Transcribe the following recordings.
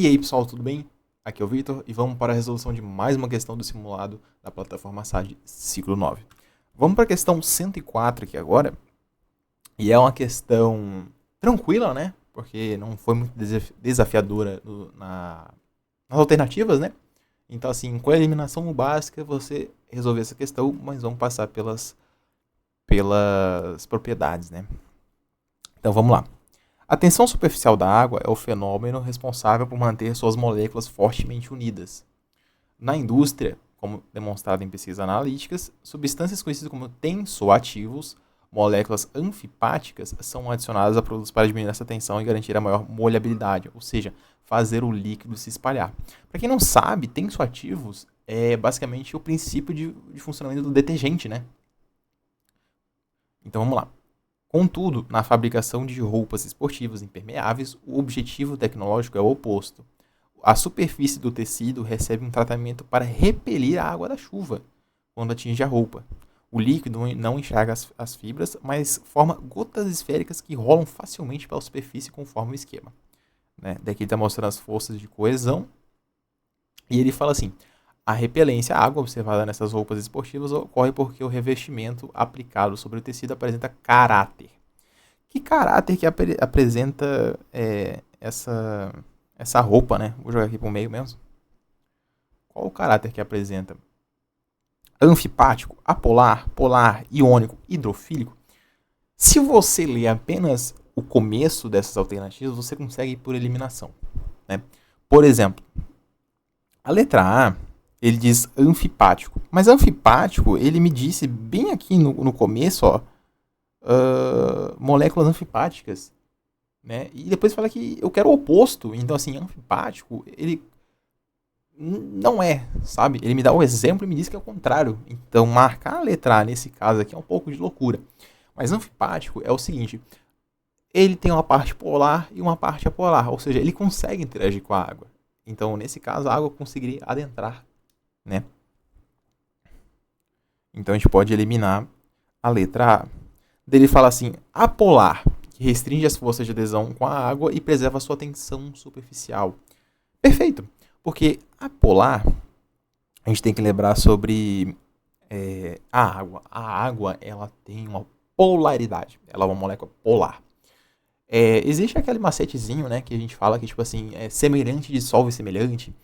E aí pessoal, tudo bem? Aqui é o Victor e vamos para a resolução de mais uma questão do simulado da plataforma SAD ciclo 9. Vamos para a questão 104 aqui agora, e é uma questão tranquila, né? Porque não foi muito desafiadora nas alternativas, né? Então assim, com a eliminação básica você resolveu essa questão, mas vamos passar pelas propriedades, né? Então vamos lá. A tensão superficial da água é o fenômeno responsável por manter suas moléculas fortemente unidas. Na indústria, como demonstrado em pesquisas analíticas, substâncias conhecidas como tensoativos, moléculas anfipáticas, são adicionadas a produtos para diminuir essa tensão e garantir a maior molhabilidade, ou seja, fazer o líquido se espalhar. Para quem não sabe, tensoativos é basicamente o princípio de funcionamento do detergente, né? Então vamos lá. Contudo, na fabricação de roupas esportivas impermeáveis, o objetivo tecnológico é o oposto. A superfície do tecido recebe um tratamento para repelir a água da chuva quando atinge a roupa. O líquido não enxerga as fibras, mas forma gotas esféricas que rolam facilmente pela superfície conforme o esquema. Né? Daqui ele está mostrando as forças de coesão. E ele fala assim: a repelência à água observada nessas roupas esportivas ocorre porque o revestimento aplicado sobre o tecido apresenta caráter. Que caráter que apresenta essa roupa, né? Vou jogar aqui pro meio mesmo. Qual o caráter que apresenta? Anfipático, apolar, polar, iônico, hidrofílico. Se você ler apenas o começo dessas alternativas, você consegue ir por eliminação. Né? Por exemplo, a letra A, ele diz anfipático. Mas anfipático, ele me disse bem aqui no começo, ó, moléculas anfipáticas. Né? E depois fala que eu quero o oposto. Então, assim, anfipático, ele não é, sabe? Ele me dá o exemplo e me diz que é o contrário. Então, marcar a letra A nesse caso aqui é um pouco de loucura. Mas anfipático é o seguinte: ele tem uma parte polar e uma parte apolar, ou seja, ele consegue interagir com a água. Então, nesse caso, a água conseguiria adentrar, né? Então, a gente pode eliminar a letra A. Daí ele fala assim: apolar, que restringe as forças de adesão com a água e preserva a sua tensão superficial. Perfeito, porque apolar, a gente tem que lembrar sobre a água. A água, ela tem uma polaridade, ela é uma molécula polar. Existe aquele macetezinho, né, que a gente fala que, tipo assim, semelhante dissolve semelhante.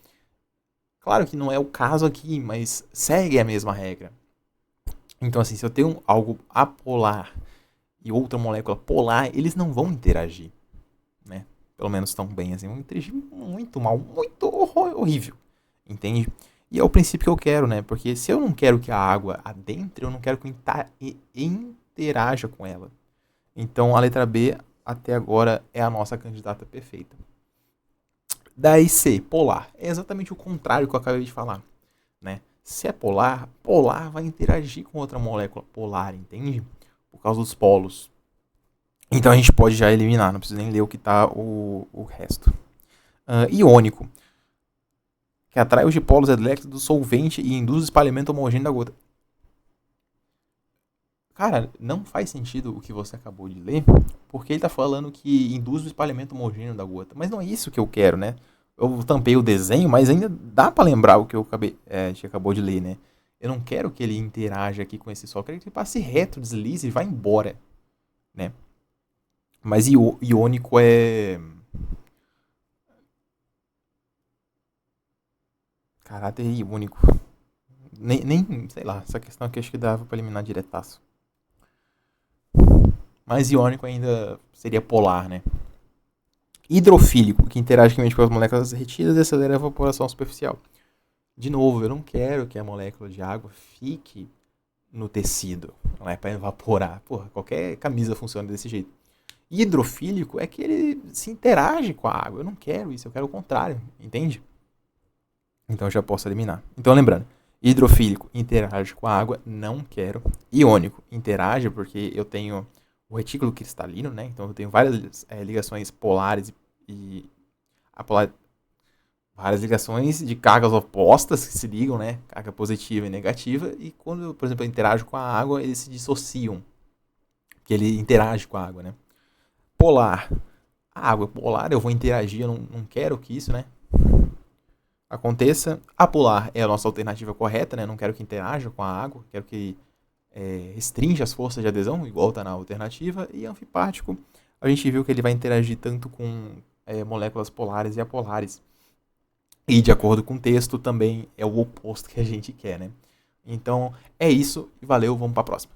Claro que não é o caso aqui, mas segue a mesma regra. Então, assim, se eu tenho algo apolar e outra molécula polar, eles não vão interagir, né? Pelo menos tão bem assim, vão interagir muito mal, muito horrível, entende? E é o princípio que eu quero, né? Porque se eu não quero que a água adentre, eu não quero que interaja com ela. Então, a letra B, até agora, é a nossa candidata perfeita. Daí C, polar. É exatamente o contrário que eu acabei de falar, né? Se é polar, polar vai interagir com outra molécula polar, entende? Por causa dos polos. Então a gente pode já eliminar, não precisa nem ler o que está o resto. Iônico, que atrai os dipolos elétricos do solvente e induz o espalhamento homogêneo da gota. Cara, não faz sentido o que você acabou de ler, porque ele está falando que induz o espalhamento homogêneo da gota. Mas não é isso que eu quero, né? Eu tampei o desenho, mas ainda dá para lembrar o que a gente acabou de ler, né? Eu não quero que ele interaja aqui com esse sol, eu quero que ele passe reto, deslize e vá embora, né? Mas iônico é caráter iônico. Nem, sei lá, essa questão aqui acho que dava pra eliminar diretaço. Mas iônico ainda seria polar, né? Hidrofílico, que interage quimicamente com as moléculas retidas e acelera a evaporação superficial. De novo, eu não quero que a molécula de água fique no tecido. Não é para evaporar. Porra, qualquer camisa funciona desse jeito. Hidrofílico é que ele se interage com a água. Eu não quero isso, eu quero o contrário, entende? Então eu já posso eliminar. Então lembrando, hidrofílico interage com a água, não quero. Iônico interage porque eu tenho o retículo cristalino, né? Então eu tenho várias ligações polares e várias ligações de cargas opostas que se ligam, né? Carga positiva e negativa. E quando, por exemplo, eu interajo com a água, eles se dissociam. Porque ele interage com a água, né? Polar. A água é polar, eu vou interagir, eu não quero que isso, né? aconteça. Apolar é a nossa alternativa correta, né? Não quero que interaja com a água, quero que restrinja as forças de adesão, igual está na alternativa. E anfipático, a gente viu que ele vai interagir tanto com moléculas polares e apolares. E de acordo com o texto, também é o oposto que a gente quer, né? Então, é isso. E valeu, vamos para a próxima.